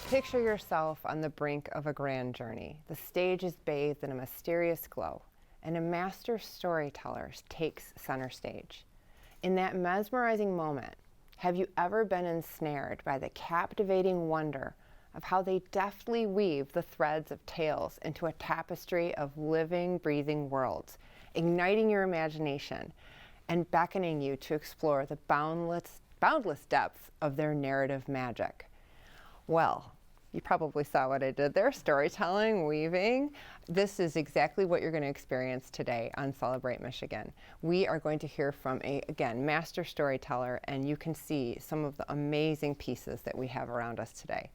Picture yourself on the brink of a grand journey. The stage is bathed in a mysterious glow, and a master storyteller takes center stage. In that mesmerizing moment, have you ever been ensnared by the captivating wonder of how they deftly weave the threads of tales into a tapestry of living, breathing worlds, igniting your imagination and beckoning you to explore the boundless depths of their narrative magic? Well, you probably saw what I did there, storytelling, weaving. This is exactly what you're going to experience today on Celebrate Michigan. We are going to hear from again, master storyteller, and you can see some of the amazing pieces that we have around us today.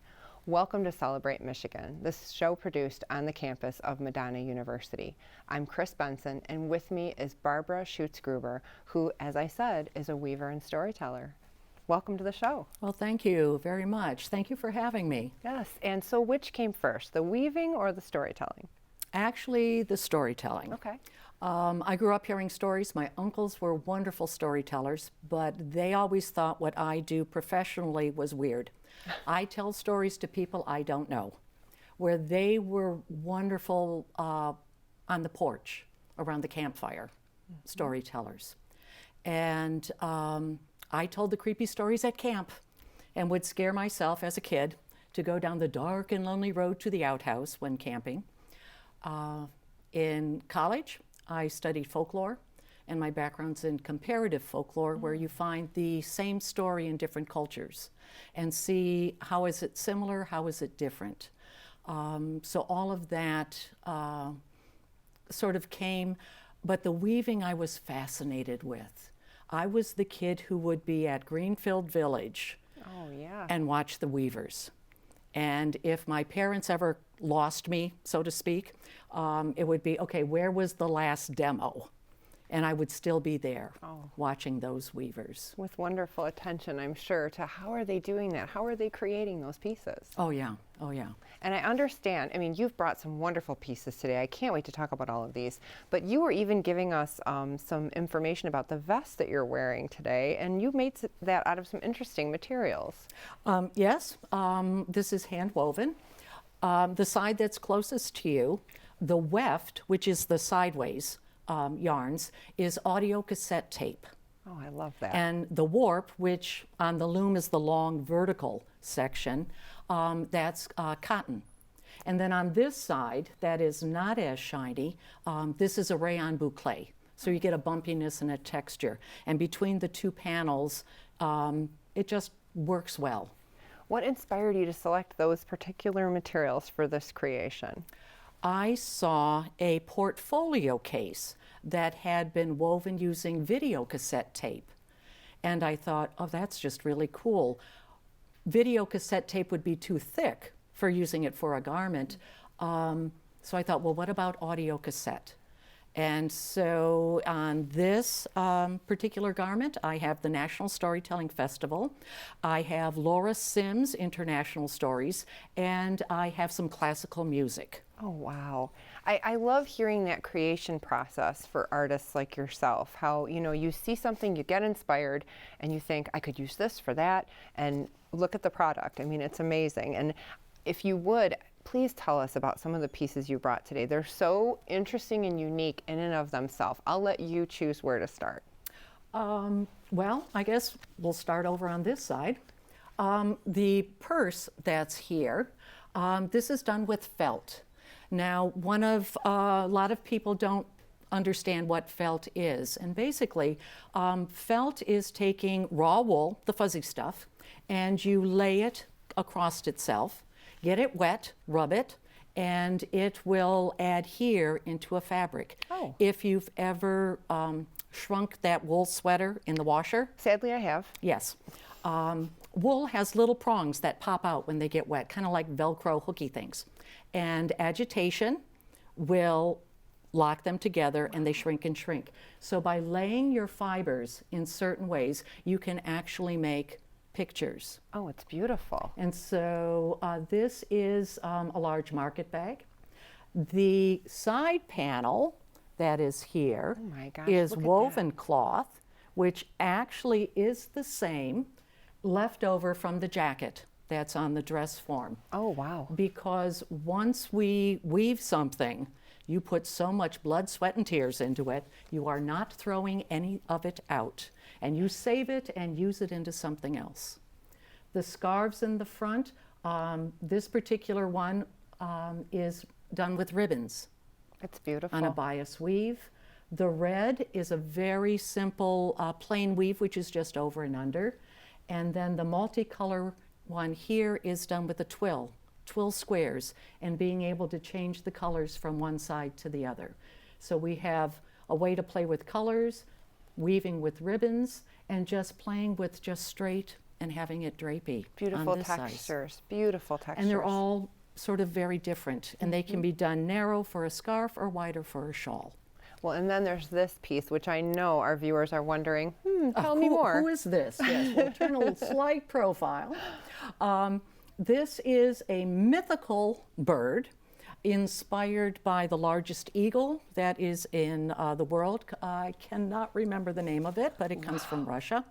Welcome to Celebrate Michigan, this show produced on the campus of Madonna University. I'm Chris Benson, and with me is Barbara Schutzgruber, who, as I said, is a weaver and storyteller. Welcome to the show. Well, thank you very much. Thank you for having me. Yes, and so which came first, the weaving or the storytelling? Actually, the storytelling. Okay. I grew up hearing stories. My uncles were wonderful storytellers, but they always thought what I do professionally was weird. I tell stories to people I don't know, where they were wonderful on the porch around the campfire, storytellers. And I told the creepy stories at camp and would scare myself as a kid to go down the dark and lonely road to the outhouse when camping. In college, I studied folklore, and my background's in comparative folklore, where you find the same story in different cultures and see how is it similar, how is it different. So all of that sort of came, but the weaving I was fascinated with. I was the kid who would be at Greenfield Village and watch the weavers. And if my parents ever lost me, so to speak, it would be, okay, where was the last demo? And I would still be there watching those weavers. With wonderful attention, I'm sure, to how are they doing that? How are they creating those pieces? Oh yeah, oh yeah. And I understand, I mean, you've brought some wonderful pieces today. I can't wait to talk about all of these. But you were even giving us some information about the vest that you're wearing today, and you made that out of some interesting materials. Yes, this is hand woven. The side that's closest to you, the weft, which is the sideways yarns, is audio cassette tape. Oh, I love that. And the warp, which on the loom is the long vertical section, that's cotton. And then on this side, that is not as shiny, this is a rayon boucle. So you get a bumpiness and a texture. And between the two panels, it just works well. What inspired you to select those particular materials for this creation? I saw a portfolio case that had been woven using video cassette tape. And I thought, oh, that's just really cool. Video cassette tape would be too thick for using it for a garment. So I thought, well, what about audio cassette? And so on this particular garment, I have the National Storytelling Festival. I have Laura Sims' International Stories, and I have some classical music. Oh, wow. I love hearing that creation process for artists like yourself, how, you know, you see something, you get inspired, and you think, I could use this for that, and look at the product. I mean, it's amazing. And if you would, please tell us about some of the pieces you brought today. They're so interesting and unique in and of themselves. I'll let you choose where to start. Well, I guess we'll start over on this side. The purse that's here, this is done with felt. Now, a lot of people don't understand what felt is. And basically, felt is taking raw wool, the fuzzy stuff, and you lay it across itself, get it wet, rub it, and it will adhere into a fabric. Oh. If you've ever shrunk that wool sweater in the washer. Sadly, I have. Yes. Wool has little prongs that pop out when they get wet, kind of like Velcro hooky things. And agitation will lock them together and they shrink and shrink. So by laying your fibers in certain ways, you can actually make pictures. Oh, it's beautiful. And so this is a large market bag. The side panel that is here is woven cloth, which actually is the same left over from the jacket that's on the dress form. Oh, wow. Because once we weave something, you put so much blood, sweat, and tears into it, you are not throwing any of it out. And you save it and use it into something else. The scarves in the front, this particular one is done with ribbons. It's beautiful. On a bias weave. The red is a very simple plain weave, which is just over and under. And then the multicolor one here is done with a twill squares, and being able to change the colors from one side to the other. So we have a way to play with colors, weaving with ribbons, and just playing with just straight and having it drapey. Beautiful textures, beautiful textures. And they're all sort of very different, and they can be done narrow for a scarf or wider for a shawl. Well, and then there's this piece, which I know our viewers are wondering, tell me more. Who is this? Yes, we'll turn a slight profile. This is a mythical bird inspired by the largest eagle that is in the world. I cannot remember the name of it, but it comes from Russia.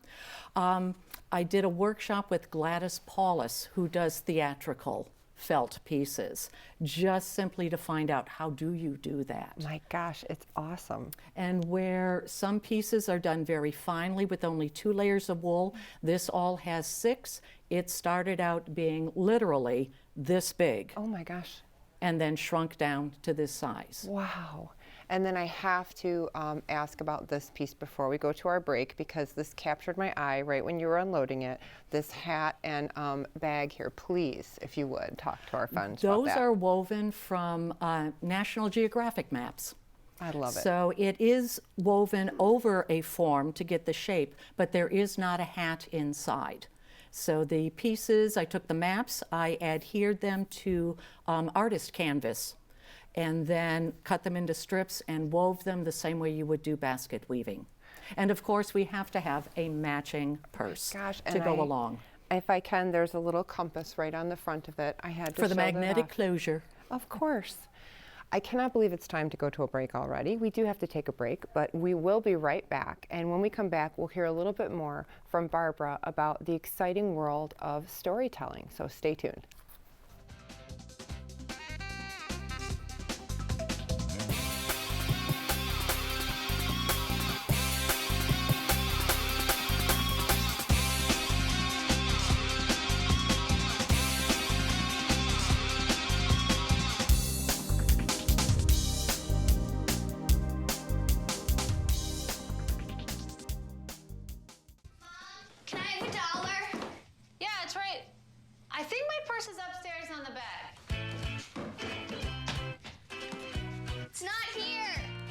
I did a workshop with Gladys Paulus, who does theatrical felt pieces, just simply to find out, how do you do that? My gosh, it's awesome. And where some pieces are done very finely with only 2 layers of wool, this all has 6. It started out being literally this big. Oh my gosh. And then shrunk down to this size. Wow. And then I have to ask about this piece before we go to our break, because this captured my eye right when you were unloading it. This hat and bag here, please, if you would, talk to our friends about that. Those are woven from National Geographic maps. I love it. So it is woven over a form to get the shape, but there is not a hat inside. So the pieces, I took the maps, I adhered them to artist canvas, and then cut them into strips and wove them the same way you would do basket weaving. And of course, we have to have a matching purse to go along. If I can, there's a little compass right on the front of it. I had to for the magnetic closure. Of course. I cannot believe it's time to go to a break already. We do have to take a break, but we will be right back. And when we come back, we'll hear a little bit more from Barbara about the exciting world of storytelling. So stay tuned.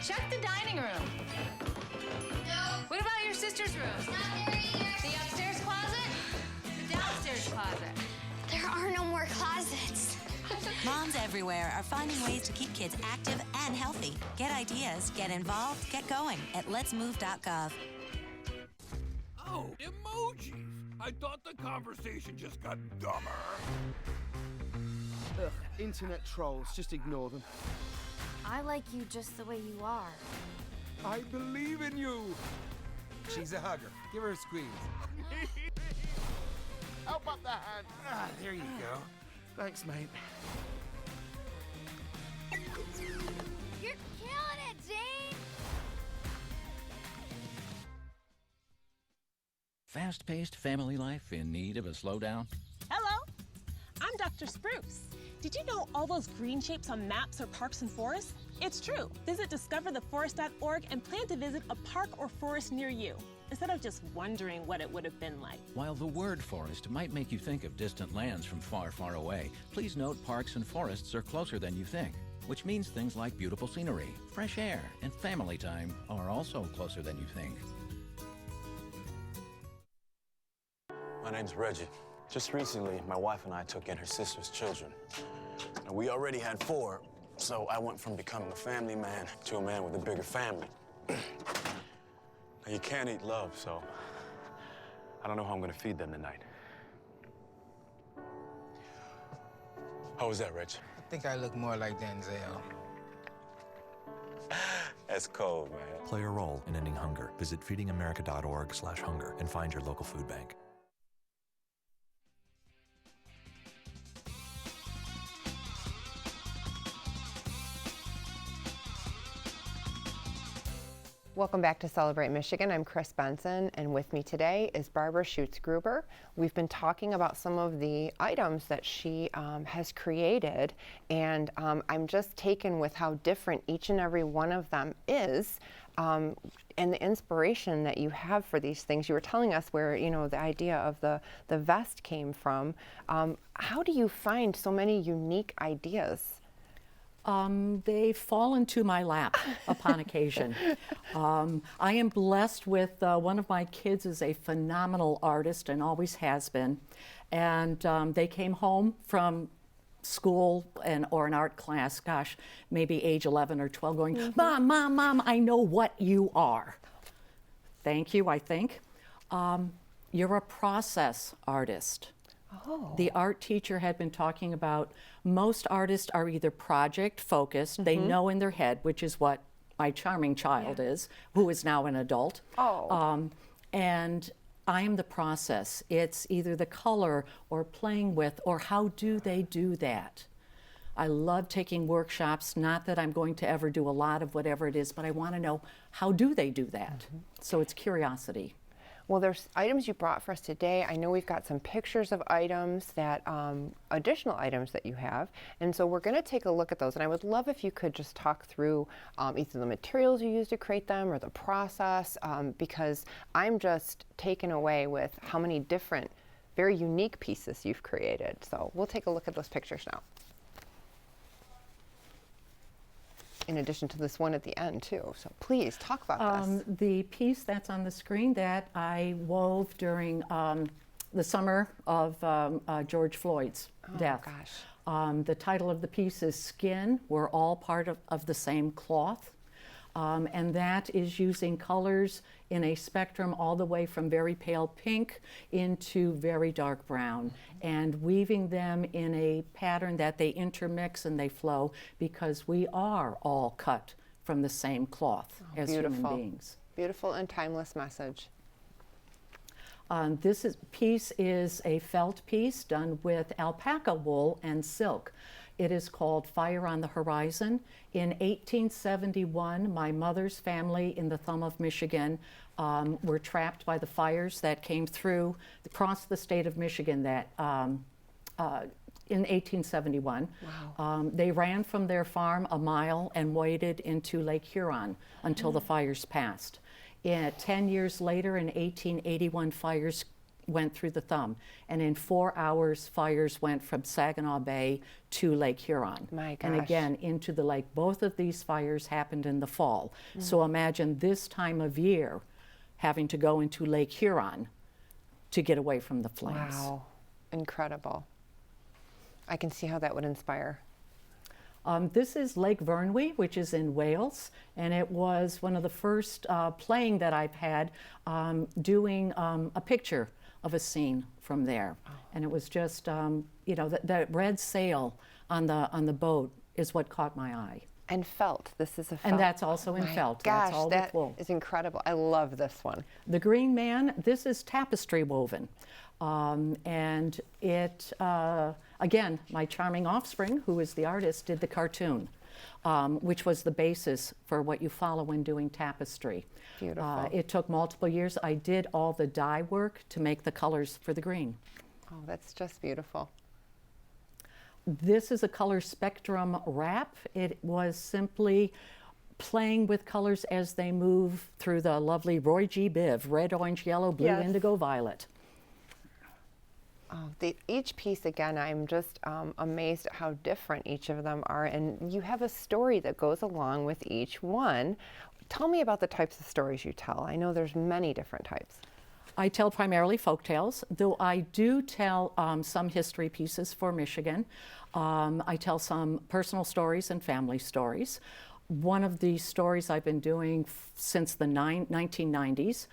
Check the dining room. No. What about your sister's room? It's not there either. The upstairs closet? The downstairs closet? There are no more closets. Moms everywhere are finding ways to keep kids active and healthy. Get ideas, get involved, get going at letsmove.gov. Oh, emojis. I thought the conversation just got dumber. Ugh, internet trolls, just ignore them. I like you just the way you are. I believe in you. She's a hugger. Give her a squeeze. Help up the hand. Ah, there you go. Thanks, mate. You're killing it, Jane! Fast-paced family life in need of a slowdown? Hello, I'm Dr. Spruce. Did you know all those green shapes on maps are parks and forests? It's true. Visit discovertheforest.org and plan to visit a park or forest near you, instead of just wondering what it would have been like. While the word forest might make you think of distant lands from far, far away, please note parks and forests are closer than you think, which means things like beautiful scenery, fresh air, and family time are also closer than you think. My name's Reggie. Just recently, my wife and I took in her sister's children. Now, we already had 4, so I went from becoming a family man to a man with a bigger family. Now, you can't eat love, so I don't know how I'm gonna feed them tonight. How was that, Rich? I think I look more like Denzel. That's cold, man. Play a role in ending hunger. Visit feedingamerica.org/hunger and find your local food bank. Welcome back to Celebrate Michigan. I'm Chris Benson, and with me today is Barbara Schutzgruber. We've been talking about some of the items that she has created, and I'm just taken with how different each and every one of them is, and the inspiration that you have for these things. You were telling us where, you know, the idea of the vest came from. How do you find so many unique ideas? They fall into my lap upon occasion. I am blessed with one of my kids is a phenomenal artist and always has been. And they came home from school or an art class, gosh, maybe age 11 or 12, going, Mom, Mom, Mom, I know what you are. Thank you, I think. You're a process artist. Oh. The art teacher had been talking about most artists are either project focused, they know in their head, which is what my charming child is, who is now an adult. Oh. And I am the process. It's either the color or playing with or how do they do that. I love taking workshops, not that I'm going to ever do a lot of whatever it is, but I want to know how do they do that. So it's curiosity. Well, there's items you brought for us today. I know we've got some pictures of items that, additional items that you have. And so we're going to take a look at those. And I would love if you could just talk through either the materials you use to create them or the process, because I'm just taken away with how many different, very unique pieces you've created. So we'll take a look at those pictures now. In addition to this one at the end too. So please talk about this. The piece that's on the screen that I wove during the summer of George Floyd's death. Gosh. The title of the piece is Skin. We're all part of the same cloth. And that is using colors in a spectrum all the way from very pale pink into very dark brown, and weaving them in a pattern that they intermix and they flow because we are all cut from the same cloth as human beings. Beautiful and timeless message. This piece is a felt piece done with alpaca wool and silk. It is called Fire on the Horizon. In 1871, my mother's family in the Thumb of Michigan were trapped by the fires that came through across the state of Michigan that in 1871. Wow. They ran from their farm a mile and waded into Lake Huron until the fires passed. 10 years later, in 1881, fires went through the Thumb, and in 4 hours fires went from Saginaw Bay to Lake Huron. My gosh. And again into the lake. Both of these fires happened in the fall. So imagine this time of year having to go into Lake Huron to get away from the flames. Wow, incredible. I can see how that would inspire. This is Lake Vyrnwy, which is in Wales, and it was one of the first playing that I've had doing a picture of a scene from there. And it was just, you know, that red sail on the boat is what caught my eye. And felt. This is a felt. And that's also in felt. Gosh, that's all that with wool. is incredible. I love this one. The Green Man, this is tapestry woven. And it, again, my charming offspring, who is the artist, did the cartoon, which was the basis for what you follow when doing tapestry. Beautiful. It took multiple years. I did all the dye work to make the colors for the green. Oh, that's just beautiful. This is a color spectrum wrap. It was simply playing with colors as they move through the lovely Roy G. Biv, red, orange, yellow, blue, indigo, violet. Oh, each piece, again, I'm just amazed at how different each of them are, and you have a story that goes along with each one. Tell me about the types of stories you tell. I know there's many different types. I tell primarily folk tales, though I do tell some history pieces for Michigan. I tell some personal stories and family stories. One of the stories I've been doing since the 1990s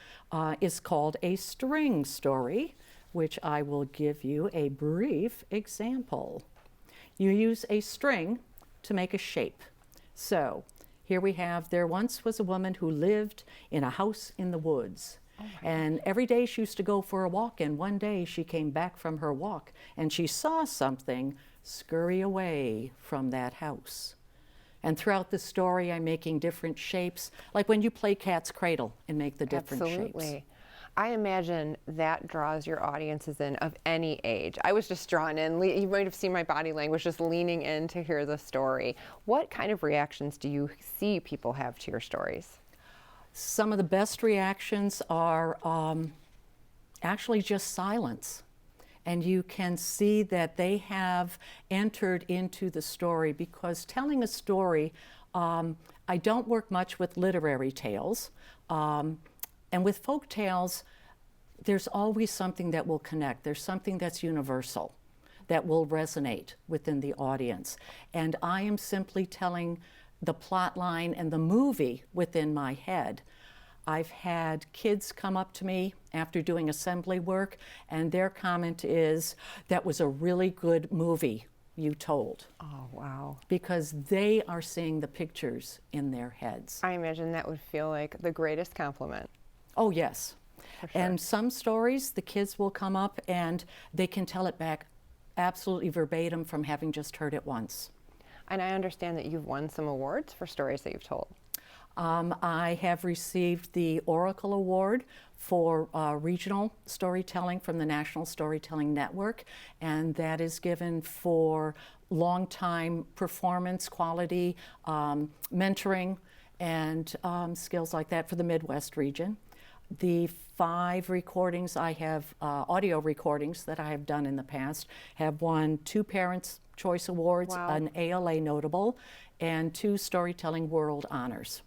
is called a string story, which I will give you a brief example. You use a string to make a shape. So here we have, there once was a woman who lived in a house in the woods. And every day she used to go for a walk, and one day she came back from her walk and she saw something scurry away from that house. And throughout the story, I'm making different shapes, like when you play cat's cradle and make the different Absolutely. shapes. I imagine that draws your audiences in of any age. I was just drawn in. You might have seen my body language just leaning in to hear the story. What kind of reactions do you see people have to your stories? Some of the best reactions are actually just silence. And you can see that they have entered into the story, because telling a story, I don't work much with literary tales. And with folk tales, there's always something that will connect. There's something that's universal, that will resonate within the audience. And I am simply telling the plot line and the movie within my head. I've had kids come up to me after doing assembly work, and their comment is, "That was a really good movie you told." Oh, wow. Because they are seeing the pictures in their heads. I imagine that would feel like the greatest compliment. Oh, yes. For sure. And some stories, the kids will come up and they can tell it back absolutely verbatim from having just heard it once. And I understand that you've won some awards for stories that you've told. I have received the Oracle Award for regional storytelling from the National Storytelling Network, and that is given for long-time performance quality, mentoring, and skills like that for the Midwest region. The 5 recordings I have, audio recordings that I have done in the past, have won 2 Parents' Choice Awards, Wow. an ALA Notable, and 2 Storytelling World Honors.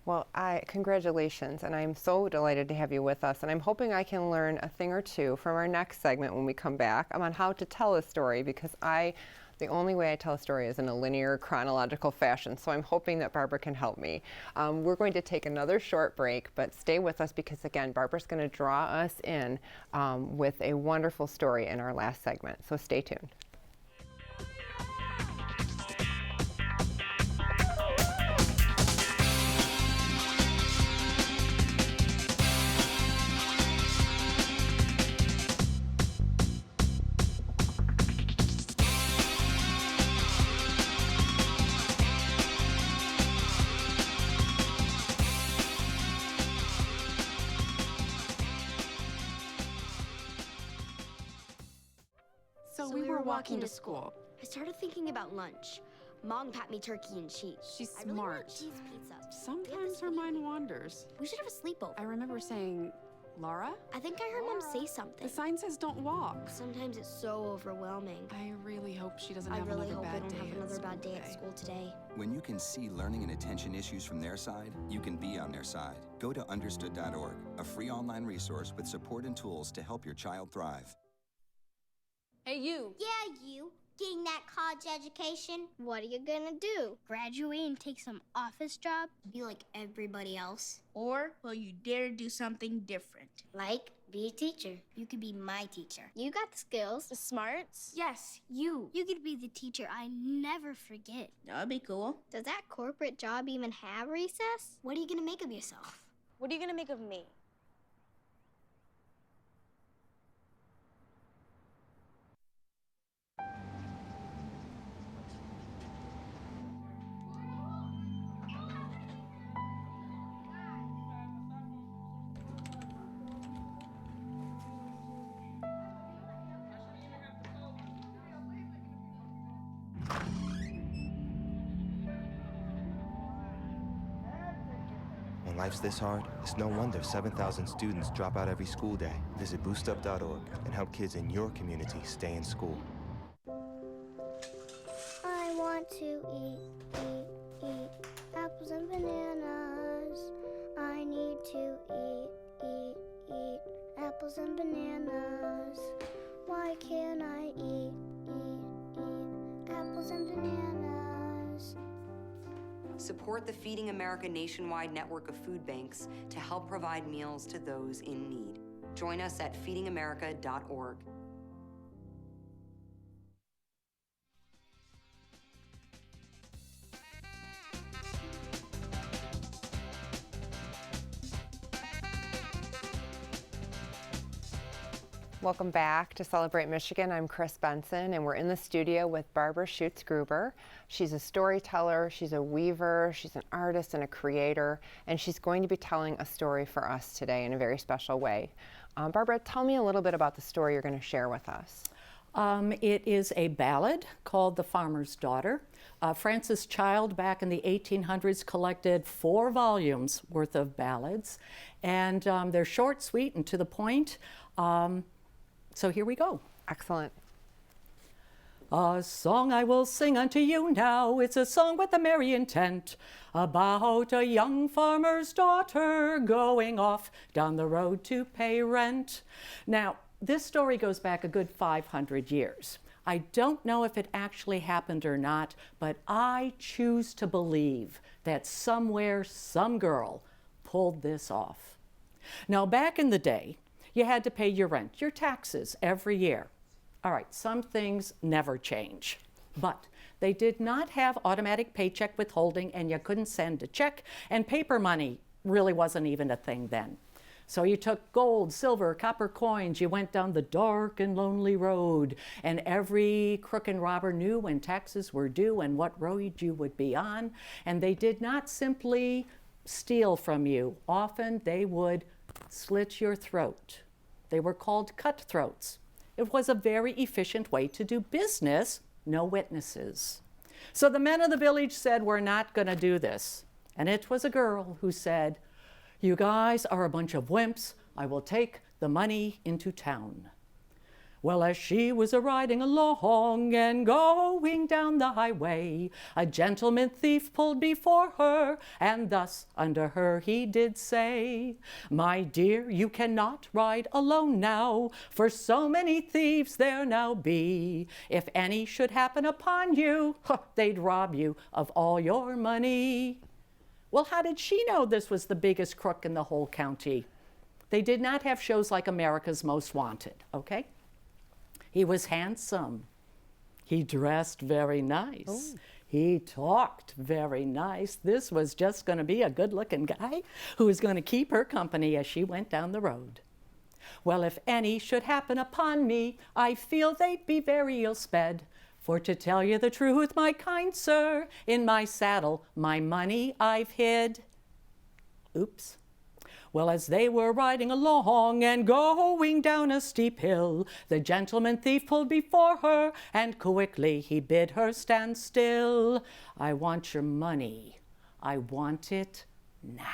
Well, congratulations, and I'm so delighted to have you with us, and I'm hoping I can learn a thing or two from our next segment when we come back on how to tell a story, because the only way I tell a story is in a linear, chronological fashion, so I'm hoping that Barbara can help me. We're going to take another short break, but stay with us, because again, Barbara's going to draw us in with a wonderful story in our last segment, so stay tuned. So we were walking to school. I started thinking about lunch. Mom packed me turkey and cheese. She's I really want smart. cheese pizza. Sometimes her mind wanders. We should have a sleepover. I remember saying, Laura? I think I heard Mom say something. The sign says don't walk. Sometimes it's so overwhelming. I really hope she doesn't I have really another hope I bad don't day have at another school bad day at today. school today. When you can see learning and attention issues from their side, you can be on their side. Go to understood.org, a free online resource with support and tools to help your child thrive. Hey, you. Yeah, you. Getting that college education? What are you gonna do? Graduate and take some office job? Be like everybody else? Or will you dare do something different? Like, be a teacher. You could be my teacher. You got the skills. The smarts? Yes, you. You could be the teacher I never forget. That'd be cool. Does that corporate job even have recess? What are you gonna make of yourself? What are you gonna make of me? When life's this hard, it's no wonder 7,000 students drop out every school day. Visit boostup.org and help kids in your community stay in school. I want to eat apples and bananas. I need to eat apples and bananas. Why can't I eat apples and bananas? Support the Feeding America nationwide network of food banks to help provide meals to those in need. Join us at feedingamerica.org. Welcome back to Celebrate Michigan. I'm Chris Benson, and we're in the studio with Barbara Schutzgruber. She's a storyteller, she's a weaver, she's an artist and a creator, and she's going to be telling a story for us today in a very special way. Barbara, tell me a little bit about the story you're going to share with us. It is a ballad called The Farmer's Daughter. Francis Child, back in the 1800s, collected 4 volumes worth of ballads, and they're short, sweet, and to the point. So here we go. Excellent. A song I will sing unto you now. It's a song with a merry intent about a young farmer's daughter going off down the road to pay rent. Now, this story goes back a good 500 years. I don't know if it actually happened or not, but I choose to believe that somewhere, some girl pulled this off. Now, back in the day, you had to pay your rent, your taxes every year. All right, some things never change, but they did not have automatic paycheck withholding, and you couldn't send a check, and paper money really wasn't even a thing then. So you took gold, silver, copper coins, you went down the dark and lonely road, and every crook and robber knew when taxes were due and what road you would be on, and they did not simply steal from you. Often they would slit your throat. They were called cutthroats. It was a very efficient way to do business, no witnesses. So the men of the village said, we're not going to do this. And it was a girl who said, you guys are a bunch of wimps. I will take the money into town. Well, as she was a-riding along and going down the highway, a gentleman thief pulled before her, and thus unto her he did say, my dear, you cannot ride alone now, for so many thieves there now be. If any should happen upon you, they'd rob you of all your money. Well, how did she know this was the biggest crook in the whole county? They did not have shows like America's Most Wanted, okay? He was handsome. He dressed very nice. Oh. He talked very nice. This was just going to be a good-looking guy who was going to keep her company as she went down the road. Well, if any should happen upon me, I feel they'd be very ill sped. For to tell you the truth, my kind sir, in my saddle my money I've hid. Oops. Well, as they were riding along and going down a steep hill, the gentleman thief pulled before her, and quickly he bid her stand still. I want your money. I want it now.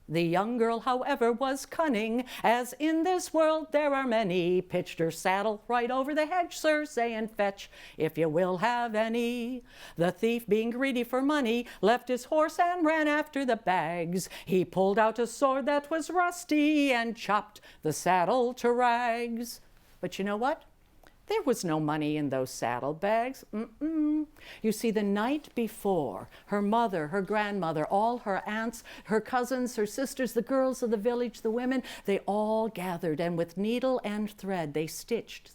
The young girl, however, was cunning, as in this world there are many, pitched her saddle right over the hedge, sir, saying, fetch, if you will have any. The thief, being greedy for money, left his horse and ran after the bags. He pulled out a sword that was rusty and chopped the saddle to rags. But you know what? There was no money in those saddlebags. You see, the night before, her mother, her grandmother, all her aunts, her cousins, her sisters, the girls of the village, the women, they all gathered, and with needle and thread, they stitched,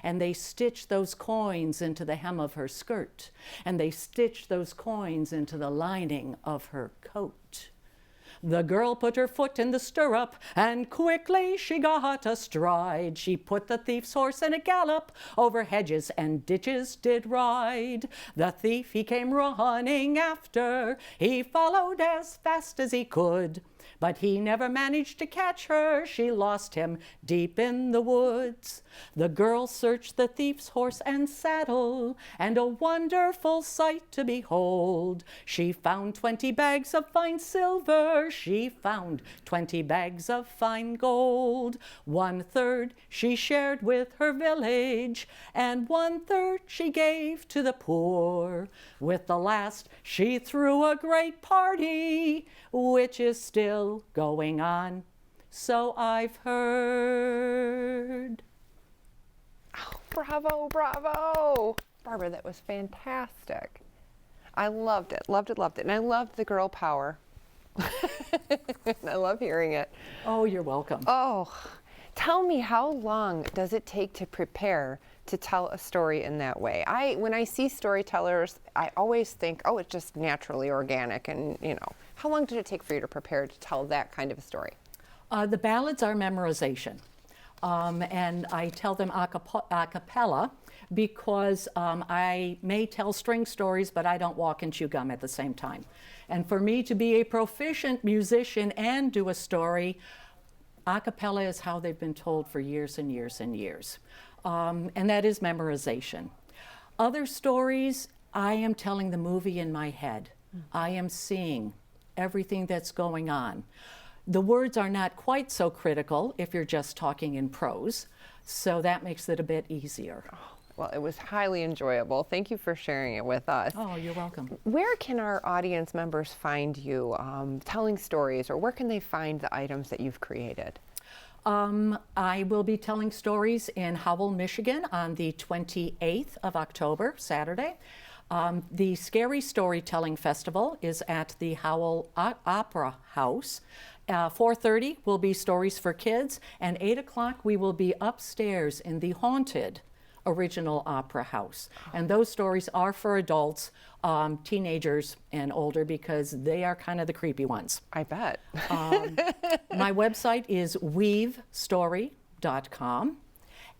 and they stitched those coins into the hem of her skirt, and they stitched those coins into the lining of her coat. The girl put her foot in the stirrup, and quickly she got astride. She put the thief's horse in a gallop, over hedges and ditches did ride. The thief, he came running after, he followed as fast as he could. But he never managed to catch her, she lost him deep in the woods. The girl searched the thief's horse and saddle, and a wonderful sight to behold. She found 20 bags of fine silver, she found 20 bags of fine gold. 1/3 she shared with her village, and 1/3 she gave to the poor. With the last she threw a great party, which is still going on, so I've heard. Oh, bravo, bravo. Barbara, that was fantastic. I loved it. And I loved the girl power. I love hearing it. Oh, you're welcome. Oh, tell me, how long does it take to prepare to tell a story in that way? When I see storytellers, I always think, oh, it's just naturally organic, and how long did it take for you to prepare to tell that kind of a story? The ballads are memorization. And I tell them a cappella because I may tell string stories, but I don't walk and chew gum at the same time. And for me to be a proficient musician and do a story, a cappella is how they've been told for years and years and years. And that is memorization. Other stories, I am telling the movie in my head. I am seeing everything that's going on. The words are not quite so critical if you're just talking in prose, so that makes it a bit easier. Well, it was highly enjoyable. Thank you for sharing it with us. Oh, you're welcome. Where can our audience members find you telling stories, or where can they find the items that you've created? I will be telling stories in Howell, Michigan on the 28th of October, Saturday. The Scary Storytelling Festival is at the Howell Opera House. 4:30 will be Stories for Kids, and 8 o'clock we will be upstairs in the Haunted original Opera House. And those stories are for adults, teenagers and older, because they are kind of the creepy ones. I bet. My website is weavestory.com.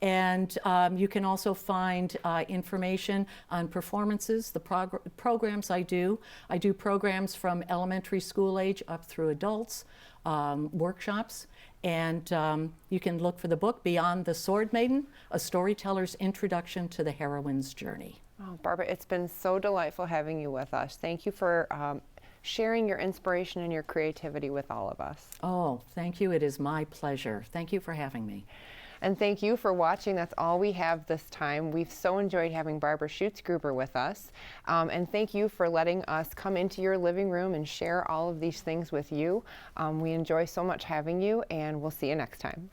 And you can also find information on performances, the programs I do. I do programs from elementary school age up through adults, workshops. And you can look for the book, Beyond the Sword Maiden, A Storyteller's Introduction to the Heroine's Journey. Oh, Barbara, it's been so delightful having you with us. Thank you for sharing your inspiration and your creativity with all of us. Oh, thank you. It is my pleasure. Thank you for having me. And thank you for watching. That's all we have this time. We've so enjoyed having Barbara Schutzgruber with us. And thank you for letting us come into your living room and share all of these things with you. We enjoy so much having you, and we'll see you next time.